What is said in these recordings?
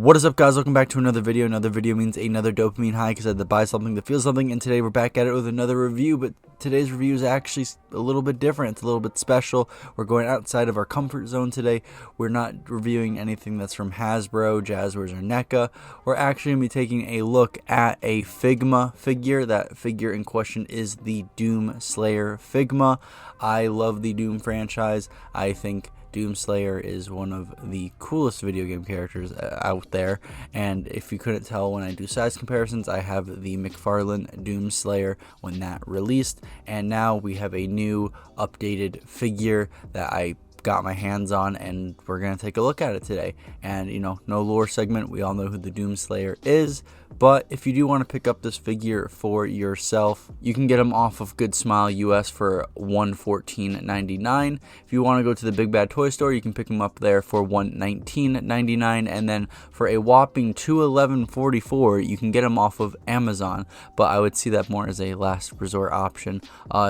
What is up, guys? Welcome back to another video. Another video means another dopamine high because I had to buy something to feel something, and today we're back at it with another review. But today's review is actually a little bit different. It's a little bit special. We're going outside of our comfort zone today. We're not reviewing anything that's from Hasbro, Jazzwares, or NECA. We're actually going to be taking a look at a Figma figure. That figure in question is the Doom Slayer Figma. I love the Doom franchise. I think Doom Slayer is one of the coolest video game characters out there, and if you couldn't tell when I do size comparisons, I have the McFarlane Doom Slayer when that released, and now we have a new updated figure that I got my hands on, and we're gonna take a look at it today. And you know, no lore segment, we all know who the Doom Slayer is, but if you do want to pick up this figure for yourself, you can get them off of GOODSMILE US for $114.99. If you want to go to the Big Bad Toy Store, you can pick them up there for $119.99, and then for a whopping $211.44 you can get them off of Amazon, but I would see that more as a last resort option.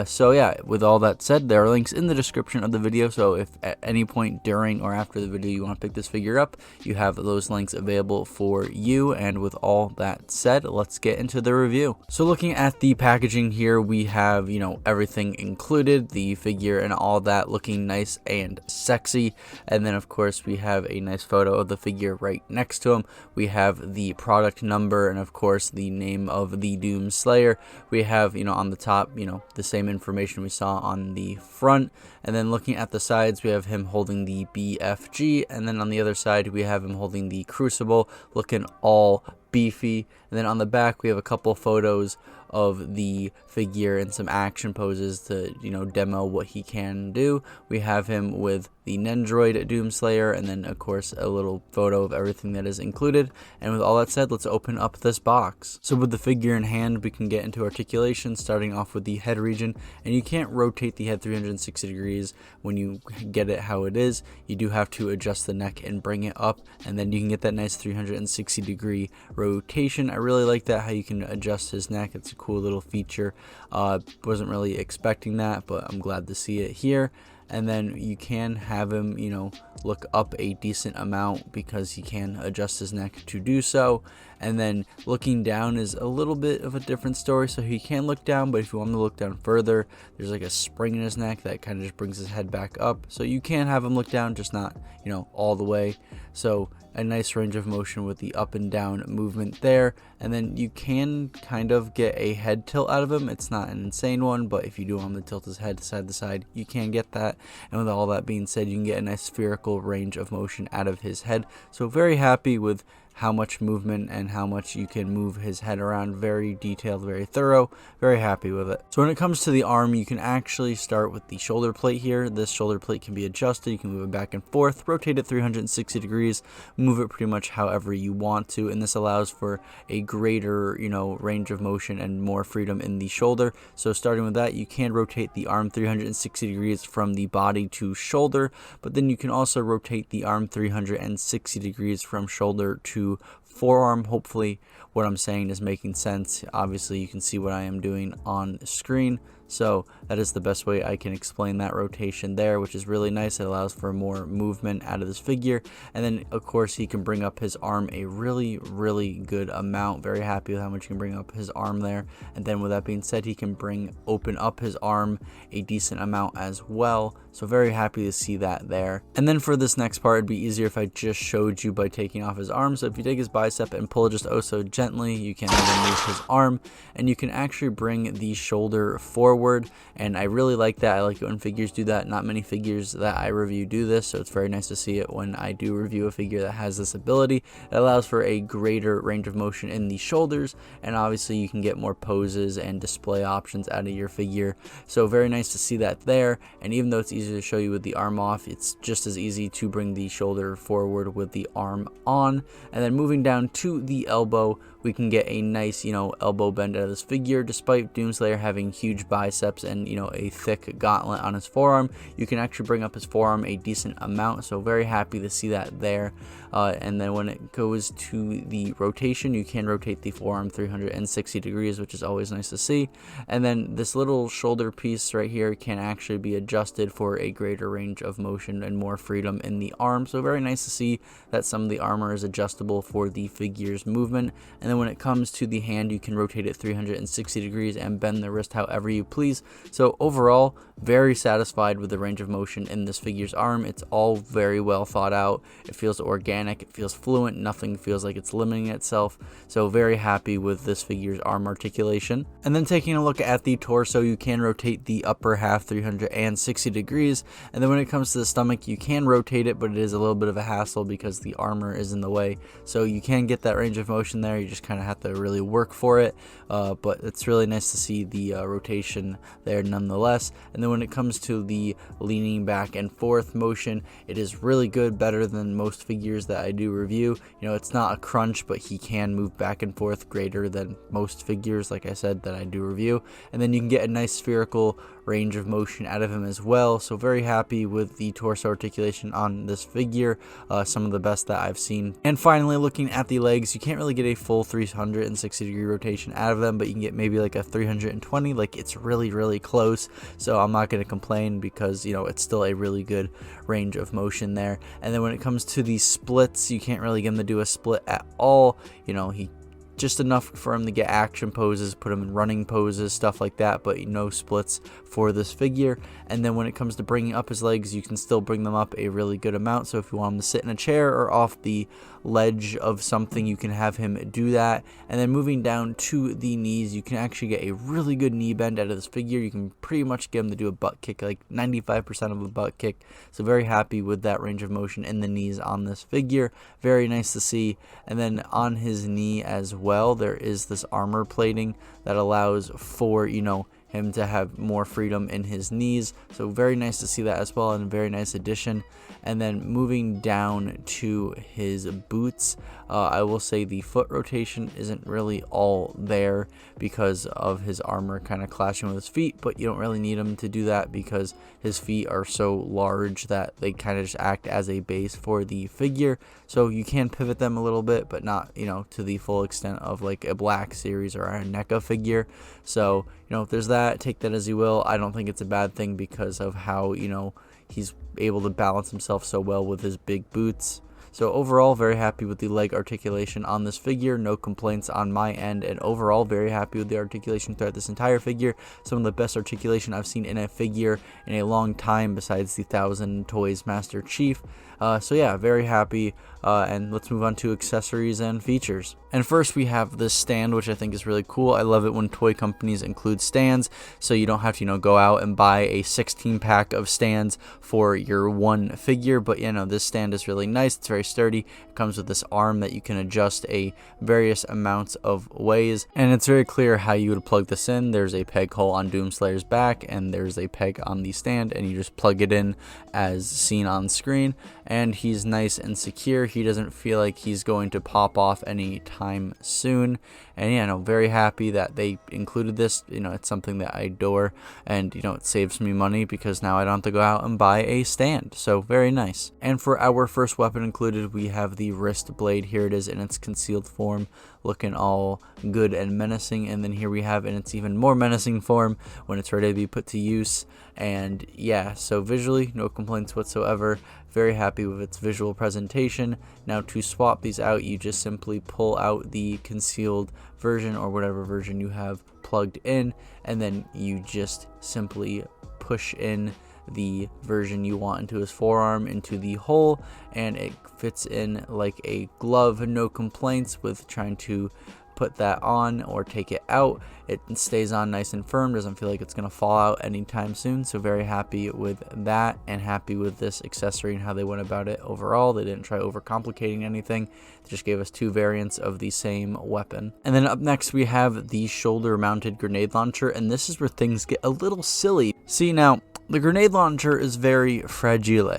So yeah, with all that said, there are links in the description of the video, so if at any point during or after the video you want to pick this figure up, you have those links available for you. And with all that said, let's get into the review. So looking at the packaging here, we have, you know, everything included, the figure and all that looking nice and sexy, and then of course we have a nice photo of the figure right next to him. We have the product number and of course the name of the Doom Slayer. We have, you know, on the top, you know, the same information we saw on the front, and then looking at the sides, we have him holding the BFG, and then on the other side we have him holding the Crucible, looking all beefy. And then on the back we have a couple photos of the figure and some action poses to, you know, demo what he can do. We have him with the Nendroid Doom Slayer, and then of course a little photo of everything that is included. And with all that said, let's open up this box. So with the figure in hand, we can get into articulation, starting off with the head region, and you can't rotate the head 360 degrees when you get it how it is. You do have to adjust the neck and bring it up, and then you can get that nice 360 degree rotation. I really like that, how you can adjust his neck. It's a cool little feature. Wasn't really expecting that, but I'm glad to see it here. And then you can have him, you know, look up a decent amount because he can adjust his neck to do so. And then looking down is a little bit of a different story, so he can look down, but if you want him to look down further, there's like a spring in his neck that kind of just brings his head back up. So you can have him look down, just not, you know, all the way. So a nice range of motion with the up and down movement there. And then you can kind of get a head tilt out of him. It's not an insane one, but if you do want him to tilt his head side to side, you can get that. And with all that being said, you can get a nice spherical range of motion out of his head. So very happy with how much movement and how much you can move his head around. Very detailed, very thorough, very happy with it. So when it comes to the arm, you can actually start with the shoulder plate here. This shoulder plate can be adjusted. You can move it back and forth, rotate it 360 degrees, move it pretty much however you want to, and this allows for a greater, you know, range of motion and more freedom in the shoulder. So starting with that, you can rotate the arm 360 degrees from the body to shoulder, but then you can also rotate the arm 360 degrees from shoulder to forearm. Hopefully what I'm saying is making sense. Obviously you can see what I am doing on screen, so that is the best way I can explain that rotation there, which is really nice. It allows for more movement out of this figure. And then of course he can bring up his arm a really good amount. Very happy with how much he can bring up his arm there. And then with that being said, he can open up his arm a decent amount as well. So very happy to see that there. And then for this next part, it'd be easier if I just showed you by taking off his arm. So if you take his bicep and pull just oh so gently, you can remove his arm, and you can actually bring the shoulder forward. And I really like that. I like it when figures do that. Not many figures that I review do this, so it's very nice to see it when I do review a figure that has this ability. It allows for a greater range of motion in the shoulders, and obviously you can get more poses and display options out of your figure. So very nice to see that there. And even though it's easy to show you with the arm off, it's just as easy to bring the shoulder forward with the arm on. And then moving down to the elbow, we can get a nice, you know, elbow bend out of this figure. Despite Doom Slayer having huge biceps and, you know, a thick gauntlet on his forearm, you can actually bring up his forearm a decent amount. So very happy to see that there. And then when it goes to the rotation, you can rotate the forearm 360 degrees, which is always nice to see. And then this little shoulder piece right here can actually be adjusted for a greater range of motion and more freedom in the arm. So very nice to see that some of the armor is adjustable for the figure's movement. And then when it comes to the hand, you can rotate it 360 degrees and bend the wrist however you please. So overall, very satisfied with the range of motion in this figure's arm. It's all very well thought out. It feels organic. It feels fluent. Nothing feels like it's limiting itself. So very happy with this figure's arm articulation. And then taking a look at the torso, you can rotate the upper half 360 degrees. And then when it comes to the stomach, you can rotate it, but it is a little bit of a hassle because the armor is in the way. So you can get that range of motion there. You just kind of have to really work for it. But it's really nice to see the rotation there nonetheless. And then when it comes to the leaning back and forth motion, it is really good, better than most figures that I do review. You know, it's not a crunch, but he can move back and forth greater than most figures, like I said, that I do review. And then you can get a nice spherical range of motion out of him as well. So very happy with the torso articulation on this figure, some of the best that I've seen. And finally, looking at the legs, you can't really get a full 360 degree rotation out of them, but you can get maybe like a 320. Like, it's really close. So I'm not going to complain because, you know, it's still a really good range of motion there. And then when it comes to the splits, you can't really get him to do a split at all. You know, he just enough for him to get action poses, put him in running poses, stuff like that, but no splits for this figure. And then when it comes to bringing up his legs, you can still bring them up a really good amount. So if you want him to sit in a chair or off the ledge of something, you can have him do that. And then moving down to the knees, you can actually get a really good knee bend out of this figure. You can pretty much get him to do a butt kick, like 95% of a butt kick. So very happy with that range of motion in the knees on this figure. Very nice to see. And then on his knee as well, there is this armor plating that allows for, you know, him to have more freedom in his knees. So very nice to see that as well, and a very nice addition. And then moving down to his boots, I will say the foot rotation isn't really all there because of his armor kind of clashing with his feet, but you don't really need him to do that because his feet are so large that they kind of just act as a base for the figure. So you can pivot them a little bit, but not, you know, to the full extent of like a Black Series or a NECA figure. So, you know, if there's that, take that as you will. I don't think it's a bad thing because of how, you know, he's able to balance himself so well with his big boots. So overall, very happy with the leg articulation on this figure. No complaints on my end, and overall very happy with the articulation throughout this entire figure. Some of the best articulation I've seen in a figure in a long time besides the 1000 Toys Master Chief. So yeah, very happy, and let's move on to accessories and features. And first we have this stand, which I think is really cool. I love it when toy companies include stands, so you don't have to, you know, go out and buy a 16-pack of stands for your one figure. But, you know, this stand is really nice. It's very sturdy. It comes with this arm that you can adjust a various amounts of ways, and it's very clear how you would plug this in. There's a peg hole on Doomslayer's back, and there's a peg on the stand, and you just plug it in as seen on screen. And he's nice and secure. He doesn't feel like he's going to pop off any time soon. And yeah, no, very happy that they included this. You know, it's something that I adore, and, you know, it saves me money because now I don't have to go out and buy a stand. So very nice. And for our first weapon included, we have the wrist blade. Here it is in its concealed form, looking all good and menacing. And then here we have in its even more menacing form when it's ready to be put to use. And yeah, so visually, no complaints whatsoever. Very happy with its visual presentation. Now to swap these out, you just simply pull out the concealed version or whatever version you have plugged in, and then you just simply push in the version you want into his forearm into the hole, and it fits in like a glove. No complaints with trying to put that on or take it out. It stays on nice and firm, doesn't feel like it's going to fall out anytime soon. So very happy with that, and happy with this accessory and how they went about it overall. They didn't try overcomplicating anything. They just gave us two variants of the same weapon. And then up next we have the shoulder mounted grenade launcher, and this is where things get a little silly. See, now the grenade launcher is very fragile.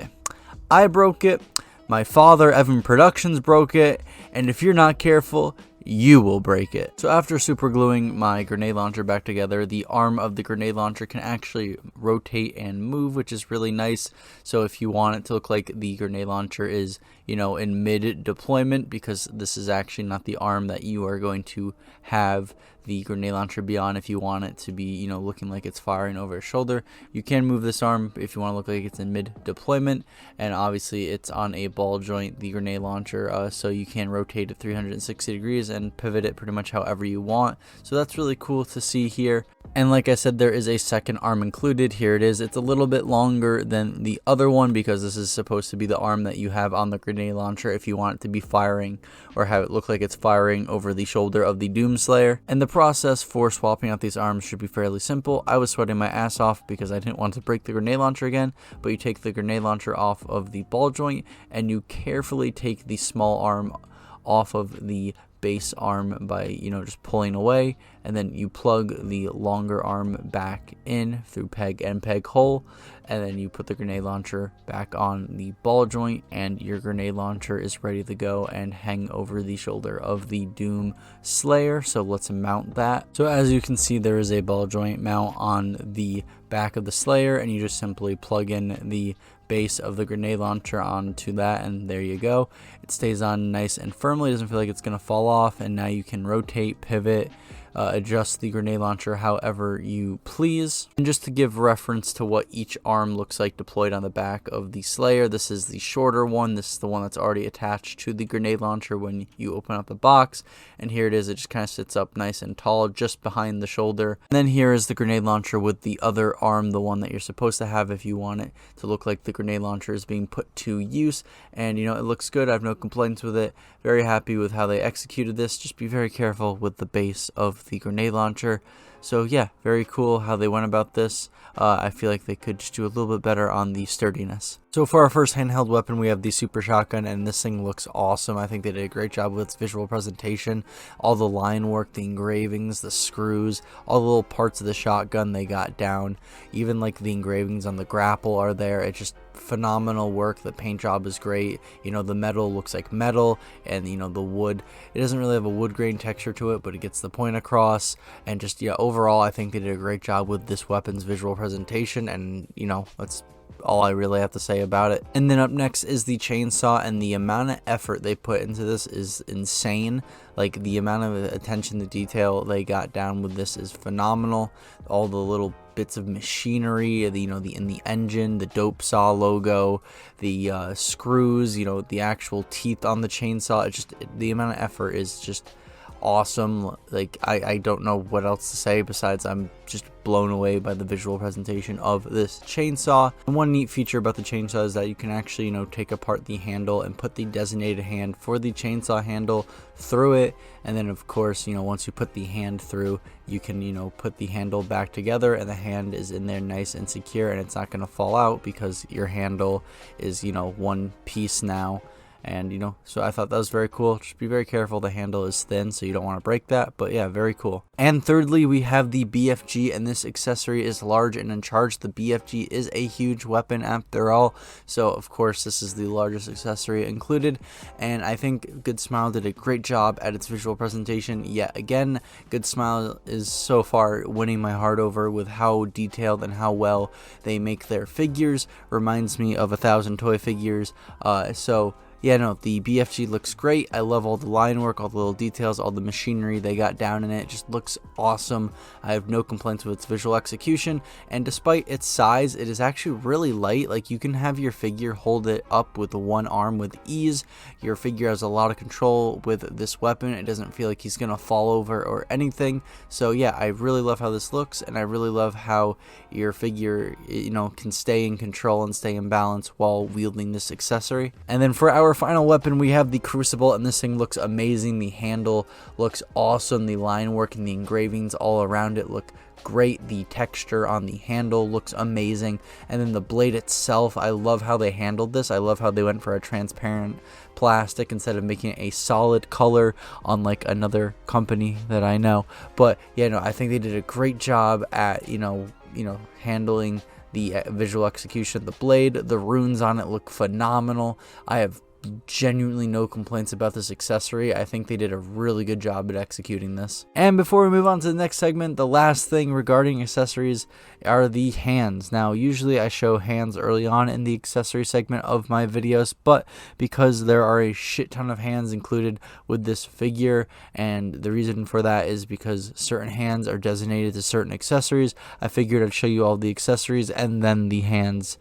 I broke it, my father Evan Productions broke it, and if you're not careful, you will break it. So after super gluing my grenade launcher back together, the arm of the grenade launcher can actually rotate and move, which is really nice. So if you want it to look like the grenade launcher is, in mid deployment, because this is actually not the arm that you are going to have the grenade launcher be on. If you want it to be, looking like it's firing over your shoulder, you can move this arm if you want to look like it's in mid deployment. And obviously it's on a ball joint, the grenade launcher, so you can rotate it 360 degrees and pivot it pretty much however you want. So that's really cool to see here. And like I said, there is a second arm included. Here it is. It's a little bit longer than the other one because this is supposed to be the arm that you have on the grenade launcher if you want it to be firing or have it look like it's firing over the shoulder of the Doomslayer. And the process for swapping out these arms should be fairly simple. I was sweating my ass off because I didn't want to break the grenade launcher again, but you take the grenade launcher off of the ball joint and you carefully take the small arm off of the base arm by just pulling away, and then you plug the longer arm back in through peg and peg hole, and then you put the grenade launcher back on the ball joint and your grenade launcher is ready to go and hang over the shoulder of the Doom Slayer. So let's mount that. So as you can see, there is a ball joint mount on the back of the Slayer, and you just simply plug in the base of the grenade launcher onto that, and there you go. It stays on nice and firmly, doesn't feel like it's gonna fall off, and now you can rotate, pivot, adjust the grenade launcher however you please. And just to give reference to what each arm looks like deployed on the back of the Slayer, this is the shorter one. This is the one that's already attached to the grenade launcher when you open up the box, and here it is. It just kind of sits up nice and tall just behind the shoulder. And then here is the grenade launcher with the other arm, the one that you're supposed to have if you want it to look like the grenade launcher is being put to use. And it looks good. I have no complaints with it. Very happy with how they executed this. Just be very careful with the base of the grenade launcher. So yeah, very cool how they went about this. I feel like they could just do a little bit better on the sturdiness. So for our first handheld weapon, we have the Super Shotgun, and this thing looks awesome. I think they did a great job with its visual presentation. All the line work, the engravings, the screws, all the little parts of the shotgun they got down. Even like the engravings on the grapple are there. It's just phenomenal work. The paint job is great. The metal looks like metal, and the wood, it doesn't really have a wood grain texture to it, but it gets the point across. And just overall, I think they did a great job with this weapon's visual presentation, and that's all I really have to say about it. And then up next is the chainsaw, and the amount of effort they put into this is insane. Like, the amount of attention to detail they got down with this is phenomenal. All the little bits of machinery, in the engine, the dope saw logo, the screws, the actual teeth on the chainsaw. It's just, the amount of effort is just awesome. Like, I don't know what else to say besides I'm just blown away by the visual presentation of this chainsaw. And one neat feature about the chainsaw is that you can actually take apart the handle and put the designated hand for the chainsaw handle through it, and then of course once you put the hand through, you can put the handle back together, and the hand is in there nice and secure, and it's not going to fall out because your handle is one piece now. And so I thought that was very cool. Just be very careful, the handle is thin, so you don't want to break that, but yeah, very cool. And thirdly, we have the BFG, and this accessory is large and in charge. The BFG is a huge weapon after all, so of course this is the largest accessory included, and I think GOODSMILE did a great job at its visual presentation yet again. GOODSMILE is so far winning my heart over with how detailed and how well they make their figures. Reminds me of 1,000 toy figures. So yeah, no, the BFG looks great. I love all the line work, all the little details, all the machinery they got down in it. It just looks awesome. I have no complaints with its visual execution, and despite its size, it is actually really light. Like, you can have your figure hold it up with one arm with ease. Your figure has a lot of control with this weapon. It doesn't feel like he's gonna fall over or anything. So yeah, I really love how this looks, and I really love how your figure can stay in control and stay in balance while wielding this accessory. And then for our final weapon, we have the Crucible, and this thing looks amazing. The handle looks awesome. The line work and the engravings all around it look great. The texture on the handle looks amazing, and then the blade itself, I love how they handled this. I love how they went for a transparent plastic instead of making it a solid color unlike another company that I know. But yeah, no, I think they did a great job at handling the visual execution. The blade, the runes on it look phenomenal. I have genuinely no complaints about this accessory. I think they did a really good job at executing this. And before we move on to the next segment, the last thing regarding accessories are the hands. Now, usually I show hands early on in the accessory segment of my videos, but because there are a shit ton of hands included with this figure, and the reason for that is because certain hands are designated to certain accessories, I figured I'd show you all the accessories and then the hands.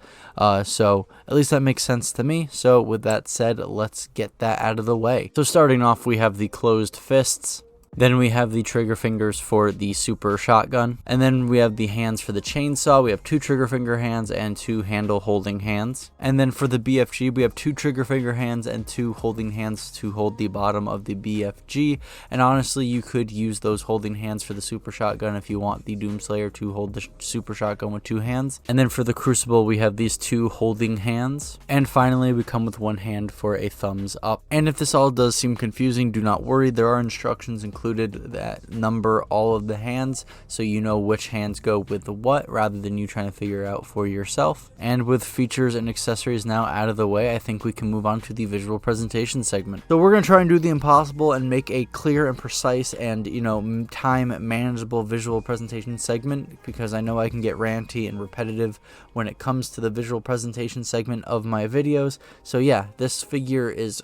So at least that makes sense to me. So with that said, let's get that out of the way. So starting off, we have the closed fists. Then we have the trigger fingers for the super shotgun. And then we have the hands for the chainsaw. We have 2 trigger finger hands and 2 handle holding hands. And then for the BFG, we have 2 trigger finger hands and 2 holding hands to hold the bottom of the BFG. And honestly, you could use those holding hands for the super shotgun if you want the Doomslayer to hold the super shotgun with 2 hands. And then for the crucible, we have these 2 holding hands. And finally, we come with 1 hand for a thumbs up. And if this all does seem confusing, do not worry. There are instructions included that number all of the hands, so you know which hands go with the what, rather than you trying to figure out for yourself. And with features and accessories now out of the way, I think we can move on to the visual presentation segment. So we're going to try and do the impossible and make a clear and precise and, you know, time manageable visual presentation segment, because I know I can get ranty and repetitive when it comes to the visual presentation segment of my videos. So yeah, this figure is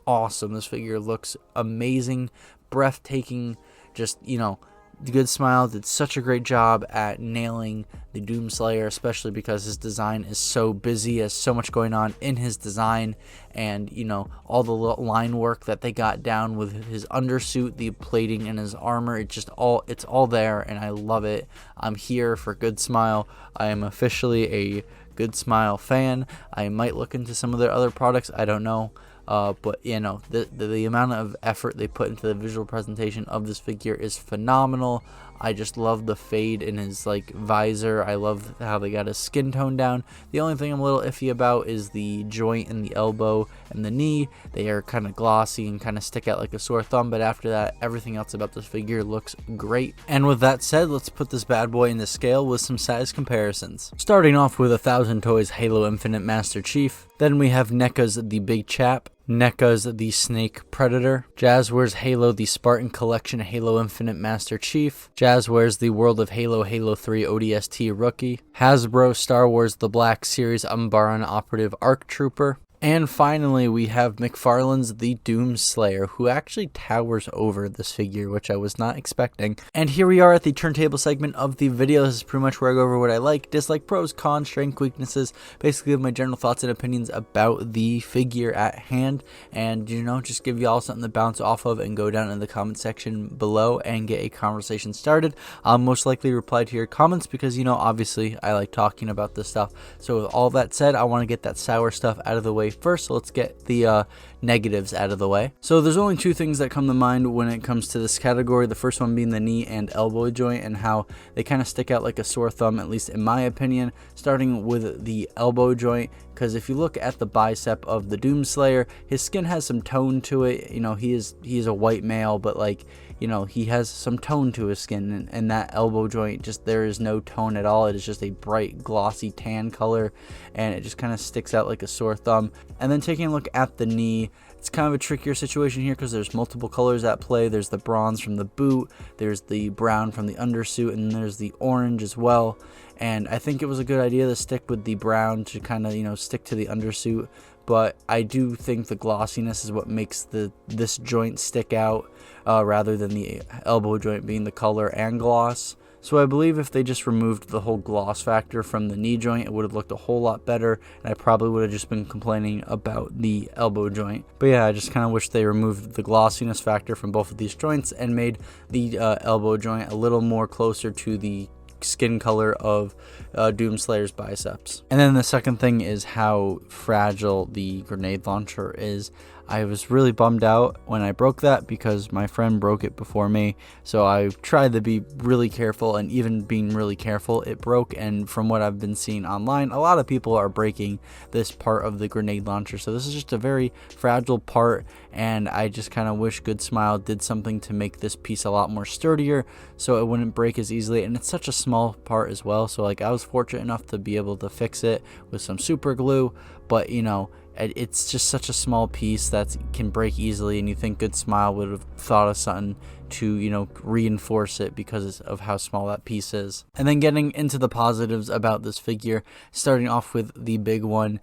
awesome. This figure looks amazing, breathtaking. Just, you know, GOODSMILE did such a great job at nailing the Doomslayer, especially because his design is so busy, has so much going on in his design, and, you know, all the line work that they got down with his undersuit, the plating in his armor, it's all there, and I love it. I'm here for GOODSMILE. I am officially a GOODSMILE fan. I might look into some of their other products, I don't know. But you know, the amount of effort they put into the visual presentation of this figure is phenomenal. I just love the fade in his like visor. I love how they got his skin tone down. The only thing I'm a little iffy about is the joint in the elbow and the knee. They are kind of glossy and kind of stick out like a sore thumb, but after that, everything else about this figure looks great. And with that said, let's put this bad boy into scale with some size comparisons. Starting off with 1000 Toys Halo Infinite Master Chief. Then we have NECA's The Big Chap, NECA's The Snake Predator, Jazzware's Halo The Spartan Collection Halo Infinite Master Chief, Jazzware's The World of Halo Halo 3 ODST Rookie, Hasbro Star Wars The Black Series Umbaran Operative Arc Trooper, and finally, we have McFarlane's The Doomslayer, who actually towers over this figure, which I was not expecting. And here we are at the turntable segment of the video. This is pretty much where I go over what I like, dislike, pros, cons, strengths, weaknesses, basically my general thoughts and opinions about the figure at hand. And, you know, just give you all something to bounce off of and go down in the comment section below and get a conversation started. I'll most likely reply to your comments because, you know, obviously I like talking about this stuff. So with all that said, I want to get that sour stuff out of the way first, so let's get the negatives out of the way. So there's only 2 things that come to mind when it comes to this category. The first one being the knee and elbow joint and how they kind of stick out like a sore thumb, at least in my opinion, starting with the elbow joint. Because if you look at the bicep of the Doomslayer, his skin has some tone to it. You know, he is a white male, but like, you know, he has some tone to his skin, and that elbow joint, just there is no tone at all. It is just a bright glossy tan color, and it just kind of sticks out like a sore thumb. And then taking a look at the knee, it's kind of a trickier situation here because there's multiple colors at play. There's the bronze from the boot, there's the brown from the undersuit, and there's the orange as well. And I think it was a good idea to stick with the brown to kind of, you know, stick to the undersuit. But I do think the glossiness is what makes this joint stick out rather than the elbow joint being the color and gloss. So I believe if they just removed the whole gloss factor from the knee joint, it would have looked a whole lot better, and I probably would have just been complaining about the elbow joint. But yeah, I just kind of wish they removed the glossiness factor from both of these joints and made the elbow joint a little more closer to the skin color of Doomslayer's biceps. And then the second thing is how fragile the grenade launcher is. I was really bummed out when I broke that because my friend broke it before me, so I tried to be really careful, and even being really careful, it broke. And from what I've been seeing online, a lot of people are breaking this part of the grenade launcher, so this is just a very fragile part, and I just kind of wish GOODSMILE did something to make this piece a lot more sturdier so it wouldn't break as easily. And it's such a small part as well, so like I was fortunate enough to be able to fix it with some super glue, but you know, it's just such a small piece that can break easily, and you think GOODSMILE would have thought of something to, you know, reinforce it because of how small that piece is. And then getting into the positives about this figure, starting off with the big one,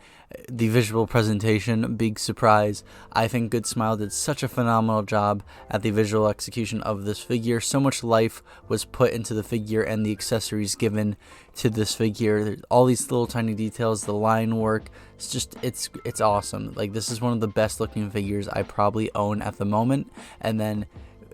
the visual presentation, big surprise. I think GOODSMILE did such a phenomenal job at the visual execution of this figure. So much life was put into the figure and the accessories given to this figure. There's all these little tiny details, the line work. It's just, it's awesome. Like, this is one of the best looking figures I probably own at the moment. And then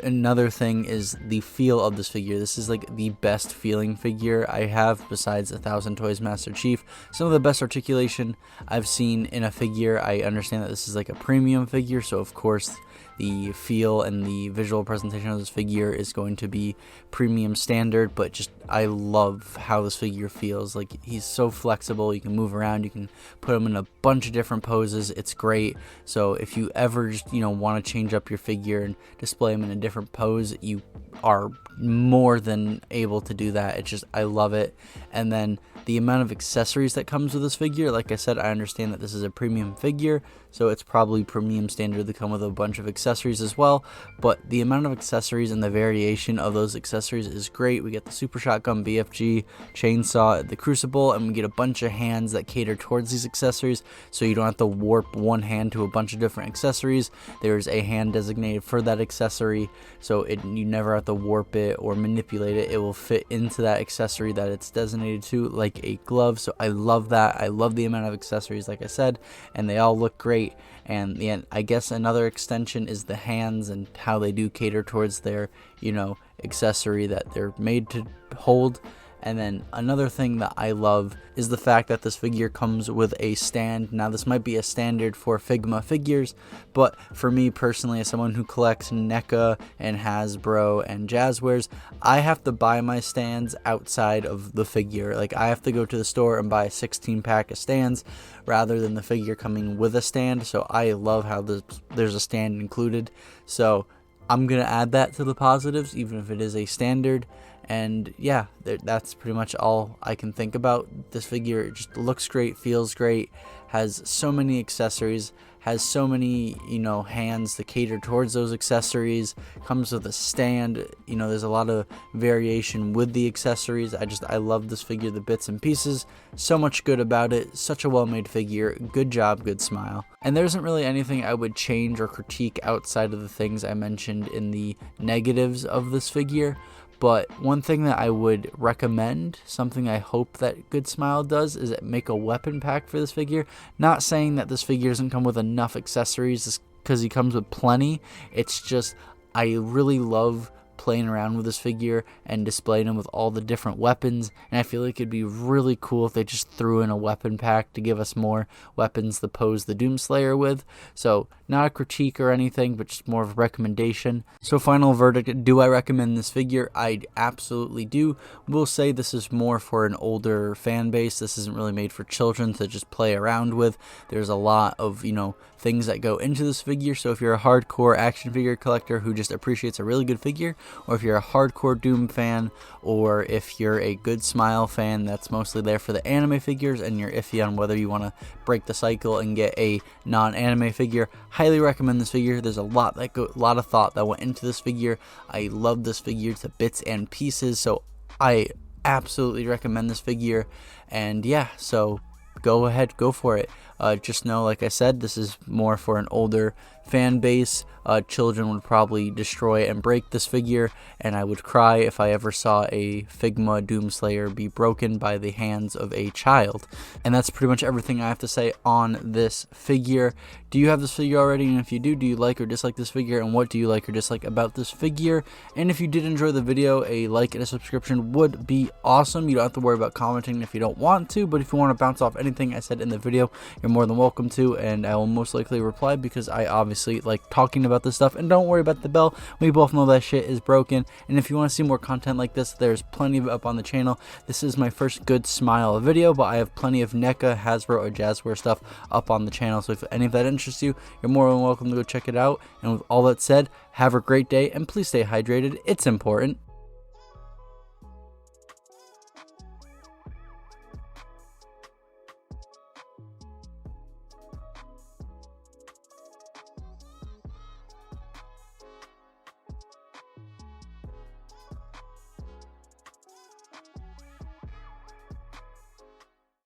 another thing is the feel of this figure. This is like the best feeling figure I have besides 1000 Toys Master Chief. Some of the best articulation I've seen in a figure. I understand that this is like a premium figure, so of course the feel and the visual presentation of this figure is going to be premium standard, but just I love how this figure feels. Like, he's so flexible, you can move around, you can put him in a bunch of different poses. It's great. So if you ever just, you know, want to change up your figure and display him in a different pose, you are more than able to do that. It's just, I love it. And then the amount of accessories that comes with this figure, like I said, I understand that this is a premium figure, so it's probably premium standard to come with a bunch of accessories as well, but the amount of accessories and the variation of those accessories is great. We get the super shotgun, BFG, chainsaw, the crucible, and we get a bunch of hands that cater towards these accessories, so you don't have to warp one hand to a bunch of different accessories. There's a hand designated for that accessory, so you never have to warp it or manipulate it. It will fit into that accessory that it's designated to, like a glove. So I love that. I love the amount of accessories, like I said, and they all look great. And I guess another extension is the hands and how they do cater towards their, you know, accessory that they're made to hold. And then another thing that I love is the fact that this figure comes with a stand. Now, this might be a standard for Figma figures, but for me personally, as someone who collects NECA and Hasbro and Jazzwares, I have to buy my stands outside of the figure. Like, I have to go to the store and buy a 16-pack of stands rather than the figure coming with a stand. So I love how there's a stand included. So I'm going to add that to the positives, even if it is a standard. And yeah, that's pretty much all I can think about. This figure, it just looks great, feels great, has so many accessories, has so many, you know, hands to cater towards those accessories, comes with a stand. You know, there's a lot of variation with the accessories. I love this figure, the bits and pieces. So much good about it. Such a well-made figure. Good job, GOODSMILE. And there isn't really anything I would change or critique outside of the things I mentioned in the negatives of this figure. But one thing that I would recommend, something I hope that GOODSMILE does, is make a weapon pack for this figure. Not saying that this figure doesn't come with enough accessories, because he comes with plenty. It's just, I really love playing around with this figure and displaying him with all the different weapons, and I feel like it'd be really cool if they just threw in a weapon pack to give us more weapons to pose the Doomslayer with. So not a critique or anything, but just more of a recommendation. So final verdict, do I recommend this figure? I absolutely do. Will say this is more for an older fan base. This isn't really made for children to just play around with. There's a lot of, you know, things that go into this figure. So if you're a hardcore action figure collector who just appreciates a really good figure, or if you're a hardcore Doom fan, or if you're a GOODSMILE fan that's mostly there for the anime figures and you're iffy on whether you want to break the cycle and get a non-anime figure, highly recommend this figure. There's a lot of thought that went into this figure. I love this figure to bits and pieces, so I absolutely recommend this figure. And yeah, so go ahead, go for it. Just know, like I said, this is more for an older fan base. Children would probably destroy and break this figure, and I would cry if I ever saw a Figma Doomslayer be broken by the hands of a child. And that's pretty much everything I have to say on this figure. Do you have this figure already? And if you do you like or dislike this figure? And what do you like or dislike about this figure? And if you did enjoy the video, a like and a subscription would be awesome. You don't have to worry about commenting if you don't want to, but if you want to bounce off anything I said in the video, you're more than welcome to, and I will most likely reply, because I obviously like talking about this stuff. And don't worry about the bell, we both know that shit is broken. And if you want to see more content like this, there's plenty of it up on the channel. This is my first GOODSMILE video, but I have plenty of NECA, Hasbro, or Jazzware stuff up on the channel, so if any of that interests you, you're more than welcome to go check it out. And with all that said, have a great day, and please stay hydrated. It's important.